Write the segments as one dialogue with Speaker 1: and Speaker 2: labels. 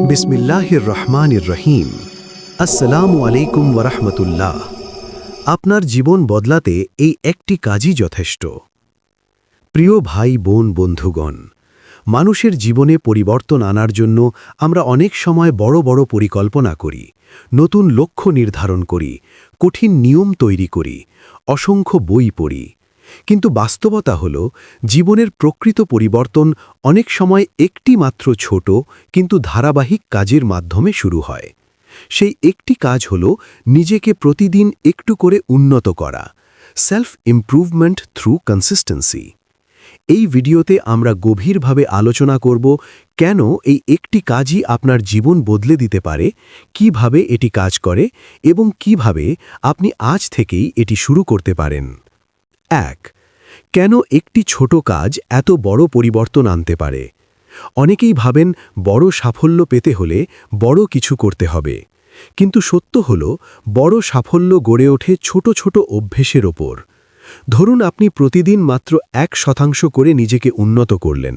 Speaker 1: বিসমিল্লাহির রহমানির রহিম। আসসালামু আলাইকুম ওয়ারাহমাতুল্লাহ। আপনার জীবন বদলাতে এই একটি কাজই যথেষ্ট। প্রিয় ভাই বোন বন্ধুগণ, মানুষের জীবনে পরিবর্তন আনার জন্য আমরা অনেক সময় বড় বড় পরিকল্পনা করি, নতুন লক্ষ্য নির্ধারণ করি, কঠিন নিয়ম তৈরি করি, অসংখ্য বই পড়ি। কিন্তু বাস্তবতা হল, জীবনের প্রকৃত পরিবর্তন অনেক সময় একটি মাত্র ছোট কিন্তু ধারাবাহিক কাজের মাধ্যমে শুরু হয়। সেই একটি কাজ হল নিজেকে প্রতিদিন একটু করে উন্নত করা, সেলফ ইমপ্রুভমেন্ট থ্রু কনসিস্টেন্সি। এই ভিডিওতে আমরা গভীরভাবে আলোচনা করব কেন এই একটি কাজই আপনার জীবন বদলে দিতে পারে, কিভাবে এটি কাজ করে এবং কিভাবে আপনি আজ থেকেই এটি শুরু করতে পারেন। ১. কেন একটি ছোট কাজ এত বড় পরিবর্তন আনতে পারে? অনেকেই ভাবেন বড় সাফল্য পেতে হলে বড় কিছু করতে হবে। কিন্তু সত্য হল, বড় সাফল্য গড়ে ওঠে ছোট ছোট অভ্যেসের ওপর। ধরুন আপনি প্রতিদিন মাত্র 1% করে নিজেকে উন্নত করলেন।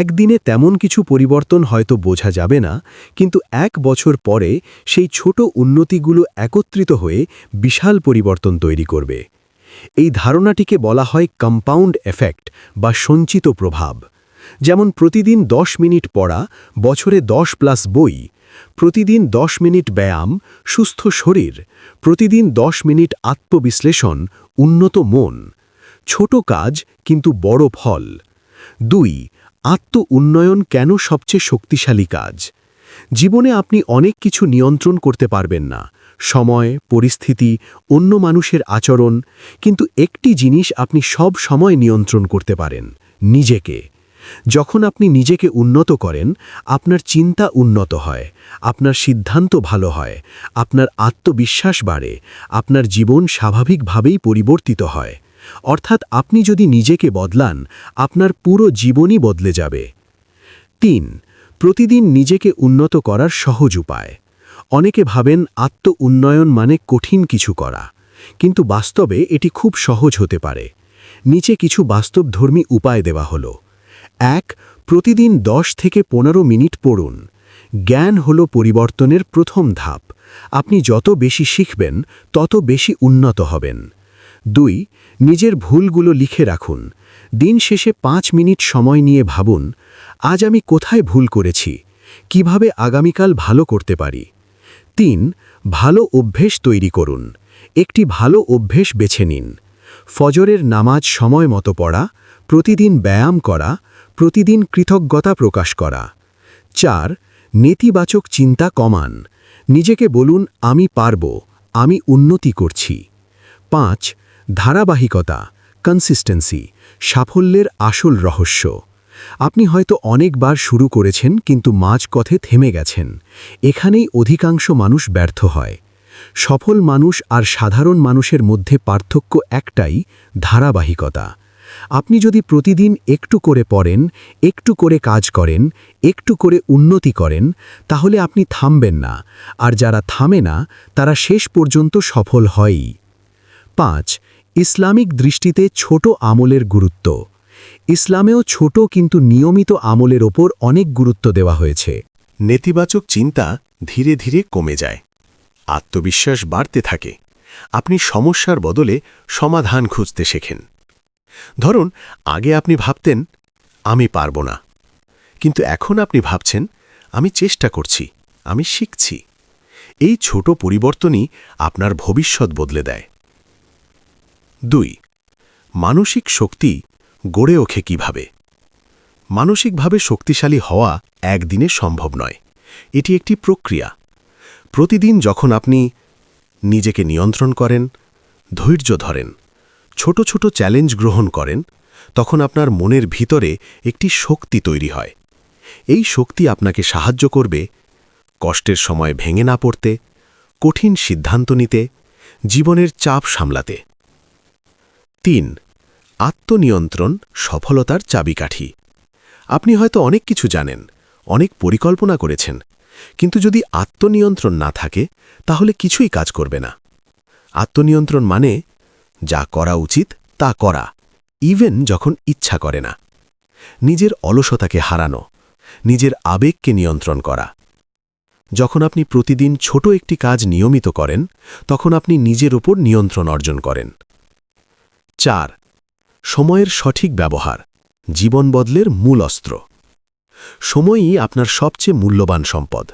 Speaker 1: একদিনে তেমন কিছু পরিবর্তন হয়তো বোঝা যাবে না, কিন্তু 1 বছর পরে সেই ছোট উন্নতিগুলো একত্রিত হয়ে বিশাল পরিবর্তন তৈরি করবে। এই ধারণাটিকে বলা হয় কম্পাউন্ড এফেক্ট বা সঞ্চিত প্রভাব। যেমন প্রতিদিন 10 মিনিট পড়া, বছরে 10+ বই; প্রতিদিন 10 মিনিট ব্যায়াম, সুস্থ শরীর; প্রতিদিন 10 মিনিট আত্মবিশ্লেষণ, উন্নত মন। ছোট কাজ কিন্তু বড় ফল। 2. আত্ম-উন্নয়ন কেন সবচেয়ে শক্তিশালী কাজ? জীবনে আপনি অনেক কিছু নিয়ন্ত্রণ করতে পারবেন না, সময়, পরিস্থিতি, অন্য মানুষের আচরণ, কিন্তু একটি জিনিস আপনি সব সময় নিয়ন্ত্রণ করতে পারেন: নিজেকে। যখন আপনি নিজেকে উন্নত করেন, আপনার চিন্তা উন্নত হয়, আপনার সিদ্ধান্ত ভালো হয়, আপনার আত্মবিশ্বাস বাড়ে, আপনার জীবন স্বাভাবিকভাবেই পরিবর্তিত হয়। অর্থাৎ আপনি যদি নিজেকে বদলান, আপনার পুরো জীবনই বদলে যাবে। 3. প্রতিদিন নিজেকে উন্নত করার সহজ উপায়। অনেকে ভাবেন আত্ম-উন্নয়ন মানে কঠিন কিছু করা, কিন্তু বাস্তবে এটি খুব সহজ হতে পারে। নিচে কিছু বাস্তবধর্মী উপায় দেওয়া হলো। 1. প্রতিদিন 10 থেকে 15 মিনিট পড়ুন। জ্ঞান হল পরিবর্তনের প্রথম ধাপ। আপনি যত বেশি শিখবেন, তত বেশি উন্নত হবেন। 2. নিজের ভুলগুলো লিখে রাখুন। দিন শেষে 5 মিনিট সময় নিয়ে ভাবুন, আজ আমি কোথায় ভুল করেছি, কিভাবে আগামীকাল ভালো করতে পারি। 3. ভালো অভ্যেস তৈরি করুন। একটি ভালো অভ্যেস বেছে নিন। ফজরের নামাজ সময় মতো পড়া, প্রতিদিন ব্যায়াম করা, প্রতিদিন কৃতজ্ঞতা প্রকাশ করা। 4. নেতিবাচক চিন্তা কমান। নিজেকে বলুন, আমি পারব, আমি উন্নতি করছি। 5. ধারাবাহিকতা, কনসিস্টেন্সি, সাফল্যের আসল রহস্য। আপনি হয়তো অনেকবার শুরু করেছেন কিন্তু মাঝপথে থেমে গেছেন। এখানেই অধিকাংশ মানুষ ব্যর্থ হয়। সফল মানুষ আর সাধারণ মানুষের মধ্যে পার্থক্য একটাই: ধারাবাহিকতা। আপনি যদি প্রতিদিন একটু করে পড়েন, একটু করে কাজ করেন, একটু করে উন্নতি করেন, তাহলে আপনি থামবেন না। আর যারা থামে না, তারা শেষ পর্যন্ত সফল হয়ই। 5. ইসলামিক দৃষ্টিতে ছোট আমলের গুরুত্ব। ইসলামেও ছোট কিন্তু নিয়মিত আমলের ওপর অনেক গুরুত্ব দেওয়া হয়েছে।
Speaker 2: নেতিবাচক চিন্তা ধীরে ধীরে কমে যায়, আত্মবিশ্বাস বাড়তে থাকে, আপনি সমস্যার বদলে সমাধান খুঁজতে শেখেন। ধরুন, আগে আপনি ভাবতেন, আমি পারব না, কিন্তু এখন আপনি ভাবছেন, আমি চেষ্টা করছি, আমি শিখছি। এই ছোট পরিবর্তনই আপনার ভবিষ্যৎ বদলে দেয়। 2. মানসিক শক্তি গড়ে ওঠে কিভাবে? মানসিকভাবে শক্তিশালী হওয়া একদিনে সম্ভব নয়, এটি একটি প্রক্রিয়া। প্রতিদিন যখন আপনি নিজেকে নিয়ন্ত্রণ করেন, ধৈর্য ধরেন, ছোট ছোট চ্যালেঞ্জ গ্রহণ করেন, তখন আপনার মনের ভিতরে একটি শক্তি তৈরি হয়। এই শক্তি আপনাকে সাহায্য করবে কষ্টের সময় ভেঙে না পড়তে, কঠিন সিদ্ধান্ত নিতে, জীবনের চাপ সামলাতে। 3. আত্মনিয়ন্ত্রণ সফলতার চাবিকাঠি। আপনি হয়তো অনেক কিছু জানেন, অনেক পরিকল্পনা করেছেন, কিন্তু যদি আত্মনিয়ন্ত্রণ না থাকে, তাহলে কিছুই কাজ করবে না। আত্মনিয়ন্ত্রণ মানে যা করা উচিত তা করা, ইভেন যখন ইচ্ছা করে না। নিজের অলসতাকে হারানো, নিজের আবেগকে নিয়ন্ত্রণ করা, যখন আপনি প্রতিদিন ছোট একটি কাজ নিয়মিত করেন তখন আপনি নিজের উপর নিয়ন্ত্রণ অর্জন করেন। 4. সময়ের সঠিক ব্যবহার জীবন বদলের মূল অস্ত্র। সময়ই আপনার সবচেয়ে মূল্যবান সম্পদ।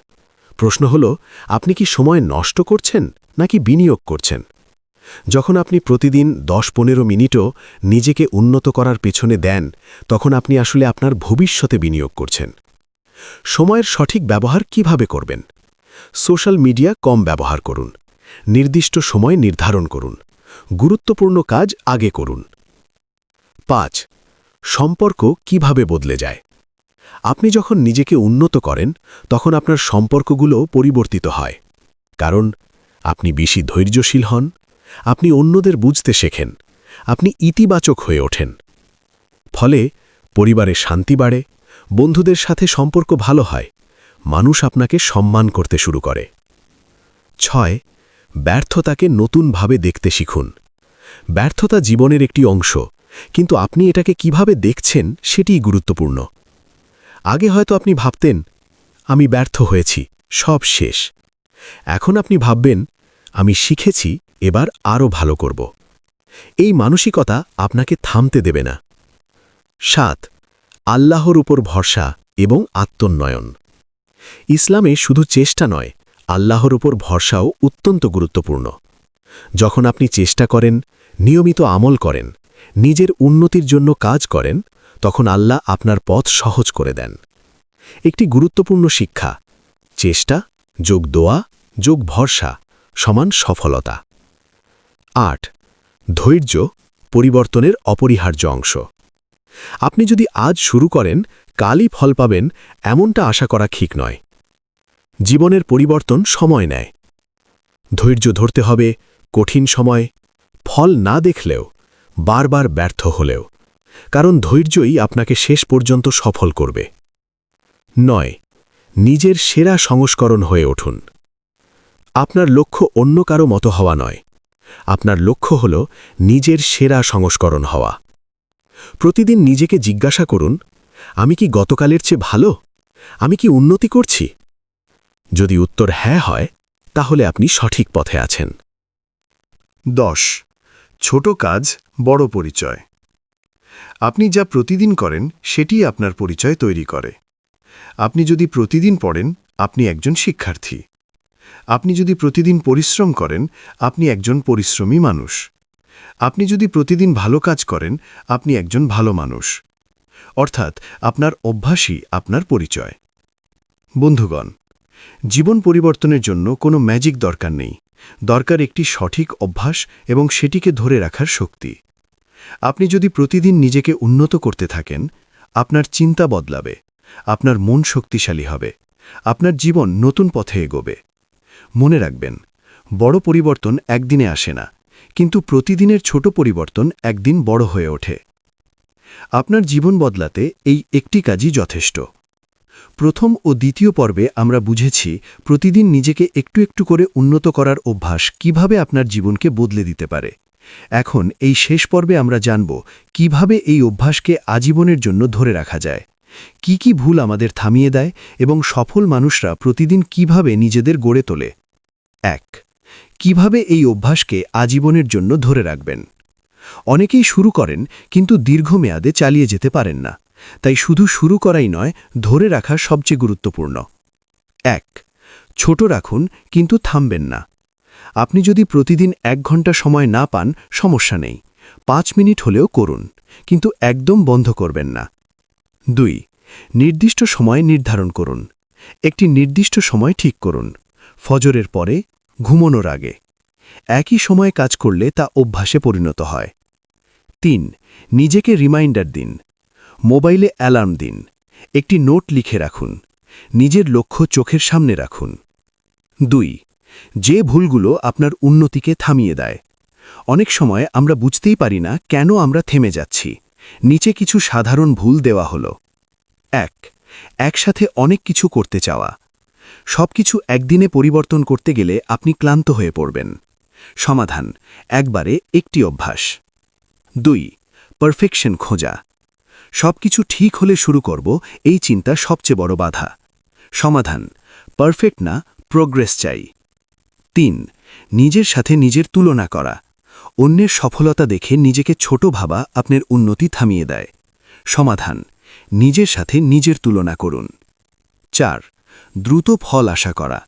Speaker 2: প্রশ্ন হল, আপনি কি সময় নষ্ট করছেন নাকি বিনিয়োগ করছেন? যখন আপনি প্রতিদিন 10-15 মিনিটও নিজেকে উন্নত করার পেছনে দেন, তখন আপনি আসলে আপনার ভবিষ্যতে বিনিয়োগ করছেন। সময়ের সঠিক ব্যবহার কিভাবে করবেন? সোশ্যাল মিডিয়া কম ব্যবহার করুন। নির্দিষ্ট সময় নির্ধারণ করুন। গুরুত্বপূর্ণ কাজ আগে করুন। 5. সম্পর্ক কিভাবে বদলে যায়? আপনি যখন নিজেকে উন্নত করেন তখন আপনার সম্পর্কগুলো পরিবর্তিত হয়। কারণ আপনি বেশি ধৈর্যশীল হন, আপনি অন্যদের বুঝতে শেখেন, আপনি ইতিবাচক হয়ে ওঠেন। ফলে পরিবারে শান্তি বাড়ে, বন্ধুদের সাথে সম্পর্ক ভালো হয়, মানুষ আপনাকে সম্মান করতে শুরু করে। 6. ব্যর্থতাকে নতুনভাবে দেখতে শিখুন। ব্যর্থতা জীবনের একটি অংশ, কিন্তু আপনি এটাকে কিভাবে দেখছেন সেটিই গুরুত্বপূর্ণ। আগে হয়তো আপনি ভাবতেন, আমি ব্যর্থ হয়েছি, সব শেষ। এখন আপনি ভাববেন, আমি শিখেছি, এবার আরও ভালো করব। এই মানসিকতা আপনাকে থামতে দেবে না। 7. আল্লাহর উপর ভরসা এবং আত্মোন্নয়ন। ইসলামে শুধু চেষ্টা নয়, আল্লাহর উপর ভরসাও অত্যন্ত গুরুত্বপূর্ণ। যখন আপনি চেষ্টা করেন, নিয়মিত আমল করেন, নিজের উন্নতির জন্য কাজ করেন, তখন আল্লাহ আপনার পথ সহজ করে দেন। একটি গুরুত্বপূর্ণ শিক্ষা, চেষ্টা যোগ দোয়া যোগ ভরসা সমান সফলতা। 8. ধৈর্য পরিবর্তনের অপরিহার্য অংশ। আপনি যদি আজ শুরু করেন, কালই ফল পাবেন, এমনটা আশা করা ঠিক নয়। জীবনের পরিবর্তন সময় নেয়। ধৈর্য ধরতে হবে, কঠিন সময়, ফল না দেখলেও, বারবার ব্যর্থ হলেও, কারণ ধৈর্যই আপনাকে শেষ পর্যন্ত সফল করবে। 9. নিজের সেরা সংস্করণ হয়ে উঠুন। আপনার লক্ষ্য অন্য কারো মতো হওয়া নয়, আপনার লক্ষ্য হল নিজের সেরা সংস্করণ হওয়া। প্রতিদিন নিজেকে জিজ্ঞাসা করুন, আমি কি গতকালের চেয়ে ভালো? আমি কি উন্নতি করছি? যদি উত্তর হ্যাঁ হয়, তাহলে আপনি সঠিক পথে আছেন।
Speaker 3: 10. ছোট কাজ বড় পরিচয়। আপনি যা প্রতিদিন করেন সেটিই আপনার পরিচয় তৈরি করে। আপনি যদি প্রতিদিন পড়েন, আপনি একজন শিক্ষার্থী। আপনি যদি প্রতিদিন পরিশ্রম করেন, আপনি একজন পরিশ্রমী মানুষ। আপনি যদি প্রতিদিন ভালো কাজ করেন, আপনি একজন ভালো মানুষ। অর্থাৎ আপনার অভ্যাসই আপনার পরিচয়। বন্ধুগণ, জীবন পরিবর্তনের জন্য কোনো ম্যাজিক দরকার নেই, দরকার একটি সঠিক অভ্যাস এবং সেটিকে ধরে রাখার শক্তি। আপনি যদি প্রতিদিন নিজেকে উন্নত করতে থাকেন, আপনার চিন্তা বদলাবে, আপনার মন শক্তিশালী হবে, আপনার জীবন নতুন পথে এগোবে। মনে রাখবেন, বড় পরিবর্তন একদিনে আসে না, কিন্তু প্রতিদিনের ছোট পরিবর্তন একদিন বড় হয়ে ওঠে। আপনার জীবন বদলাতে এই একটি কাজই যথেষ্ট। প্রথম ও দ্বিতীয় পর্বে আমরা বুঝেছি প্রতিদিন নিজেকে একটু একটু করে উন্নত করার অভ্যাস কিভাবে আপনার জীবনকে বদলে দিতে পারে। এখন এই শেষ পর্বে আমরা জানব কিভাবে এই অভ্যাসকে আজীবনের জন্য ধরে রাখা যায়, কি কি ভুল আমাদের থামিয়ে দেয় এবং সফল মানুষরা প্রতিদিন কিভাবে নিজেদের গড়ে তোলে। 1. কিভাবে এই অভ্যাসকে আজীবনের জন্য ধরে রাখবেন। অনেকেই শুরু করেন কিন্তু দীর্ঘমেয়াদে চালিয়ে যেতে পারেন না, তাই শুধু শুরু করাই নয়, ধরে রাখা সবচেয়ে গুরুত্বপূর্ণ। 1. ছোট রাখুন কিন্তু থামবেন না। আপনি যদি প্রতিদিন 1 ঘন্টা সময় না পান, সমস্যা নেই, 5 মিনিট হলেও করুন, কিন্তু একদম বন্ধ করবেন না। 2. নির্দিষ্ট সময় নির্ধারণ করুন। একটি নির্দিষ্ট সময় ঠিক করুন, ফজরের পরে, ঘুমানোর আগে। একই সময়ে কাজ করলে তা অভ্যাসে পরিণত হয়। 3. নিজেকে রিমাইন্ডার দিন। মোবাইলে অ্যালার্ম দিন, একটি নোট লিখে রাখুন, নিজের লক্ষ্য চোখের সামনে রাখুন। 2. যে ভুলগুলো আপনার উন্নতিকে থামিয়ে দেয়। অনেক সময় আমরা বুঝতেই পারি না কেন আমরা থেমে যাচ্ছি। নিচে কিছু সাধারণ ভুল দেওয়া হলো। 1. একসাথে অনেক কিছু করতে চাওয়া। সবকিছু একদিনে পরিবর্তন করতে গেলে আপনি ক্লান্ত হয়ে পড়বেন। সমাধান: একবারে একটি অভ্যাস। 2. পারফেকশন খোঁজা। সবকিছু ঠিক হলে শুরু করব, এই চিন্তা সবচেয়ে বড় বাধা। সমাধান: পারফেক্ট না, প্রোগ্রেস চাই। 3. নিজের সাথে নিজের তুলনা করা। অন্যের সফলতা দেখে নিজেকে ছোট ভাবা আপনার উন্নতি থামিয়ে দেয়। সমাধান: নিজের সাথে নিজের তুলনা করুন। 4. দ্রুত ফল আশা করা।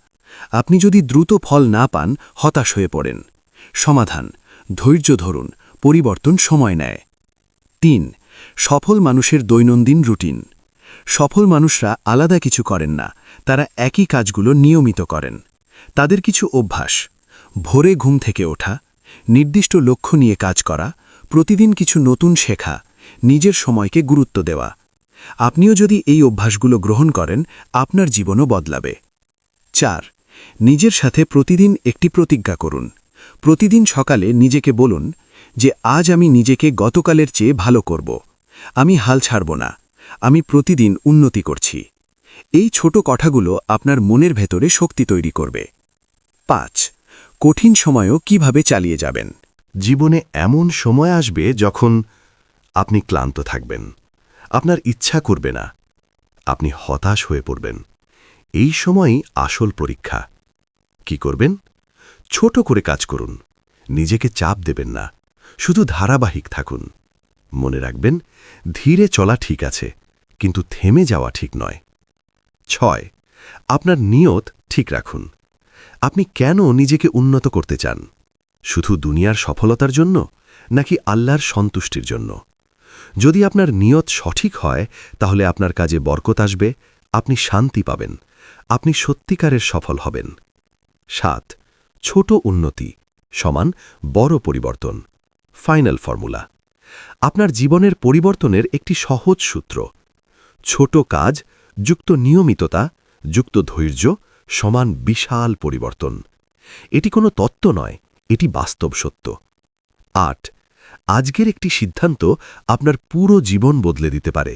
Speaker 3: আপনি যদি দ্রুত ফল না পান, হতাশ হয়ে পড়েন। সমাধান: ধৈর্য ধরুন, পরিবর্তন সময় নেয়। 3. সফল মানুষের দৈনন্দিন রুটিন। সফল মানুষরা আলাদা কিছু করেন না, তারা একই কাজগুলো নিয়মিত করেন। তাদের কিছু অভ্যাস: ভোরে ঘুম থেকে ওঠা, নির্দিষ্ট লক্ষ্য নিয়ে কাজ করা, প্রতিদিন কিছু নতুন শেখা, নিজের সময়কে গুরুত্ব দেওয়া। আপনিও যদি এই অভ্যাসগুলো গ্রহণ করেন, আপনার জীবনও বদলাবে। 4. নিজের সাথে প্রতিদিন একটি প্রতিজ্ঞা করুন। প্রতিদিন সকালে নিজেকে বলুন যে আজ আমি নিজেকে গতকালের চেয়ে ভালো করব। আমি হাল ছাড়ব না, আমি প্রতিদিন উন্নতি করছি। এই ছোট কথাগুলো আপনার মনের ভেতরে শক্তি তৈরি করবে। 5. কঠিন সময়ও কিভাবে চালিয়ে যাবেন।
Speaker 2: জীবনে এমন সময় আসবে যখন আপনি ক্লান্ত থাকবেন, আপনার ইচ্ছা করবে না, আপনি হতাশ হয়ে পড়বেন। এই সময়ই আসল পরীক্ষা। কি করবেন? ছোট করে কাজ করুন, নিজেকে চাপ দেবেন না, শুধু ধারাবাহিক থাকুন। মনে রাখবেন, ধীরে চলা ঠিক আছে, কিন্তু থেমে যাওয়া ঠিক নয়। 6. আপনার নিয়ত ঠিক রাখুন। আপনি কেন নিজেকে উন্নত করতে চান? শুধু দুনিয়ার সফলতার জন্য, নাকি আল্লাহর সন্তুষ্টির জন্য? যদি আপনার নিয়ত সঠিক হয়, তাহলে আপনার কাজে বরকত আসবে, আপনি শান্তি পাবেন, আপনি সত্যিকারের সফল হবেন। 7. ছোট উন্নতি সমান বড় পরিবর্তন। ফাইনাল ফর্মুলা: আপনার জীবনের পরিবর্তনের একটি সহজ সূত্র। ছোট কাজ যুক্ত নিয়মিততা যুক্ত ধৈর্য সমান বিশাল পরিবর্তন। এটি কোনো তত্ত্ব নয়, এটি বাস্তব সত্য। 8. আজকের একটি সিদ্ধান্ত আপনার পুরো জীবন বদলে দিতে পারে।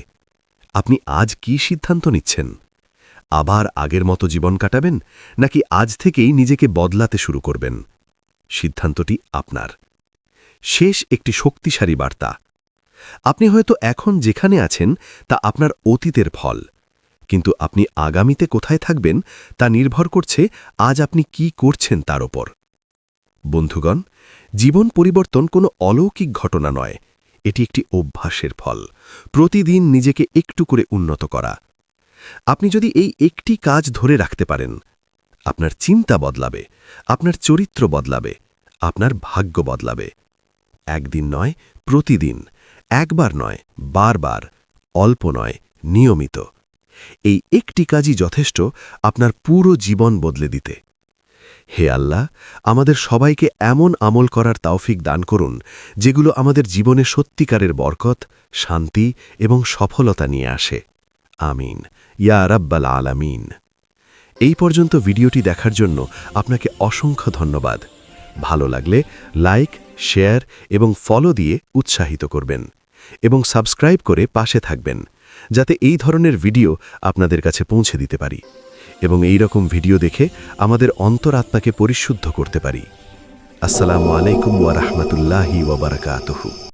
Speaker 2: আপনি আজ কি সিদ্ধান্ত নিচ্ছেন? আবার আগের মতো জীবন কাটাবেন, নাকি আজ থেকেই নিজেকে বদলাতে শুরু করবেন? সিদ্ধান্তটি আপনার। শেষ একটি শক্তিশালী বার্তা: আপনি হয়তো এখন যেখানে আছেন তা আপনার অতীতের ফল, কিন্তু আপনি আগামীতে কোথায় থাকবেন তা নির্ভর করছে আজ আপনি কি করছেন তার ওপর। বন্ধুগণ, জীবন পরিবর্তন কোনো অলৌকিক ঘটনা নয়, এটি একটি অভ্যাসের ফল। প্রতিদিন নিজেকে একটু করে উন্নত করা। আপনি যদি এই একটি কাজ ধরে রাখতে পারেন, আপনার চিন্তা বদলাবে, আপনার চরিত্র বদলাবে, আপনার ভাগ্য বদলাবে। একদিন নয়, প্রতিদিন, একবার নয়, বারবার, অল্প নয়, নিয়মিত। এই একটি কাজই যথেষ্ট আপনার পুরো জীবন বদলে দিতে। হে আল্লাহ, আমাদের সবাইকে এমন আমল করার তৌফিক দান করুন যেগুলো আমাদের জীবনে সত্যিকারের বরকত, শান্তি এবং সফলতা নিয়ে আসে। আমিন ইয়া রাব্বাল আলামিন। এই পর্যন্ত ভিডিওটি দেখার জন্য আপনাকে অসংখ্য ধন্যবাদ। ভালো লাগলে লাইক, শেয়ার এবং ফলো দিয়ে উৎসাহিত করবেন এবং সাবস্ক্রাইব করে পাশে থাকবেন, যাতে এই ধরনের ভিডিও আপনাদের কাছে পৌঁছে দিতে পারি এবং এই রকম ভিডিও দেখে আমাদের অন্তরাত্মাকে পরিশুদ্ধ করতে পারি। আসসালামু আলাইকুম ওয়া রাহমাতুল্লাহি ওয়া বারাকাতুহু।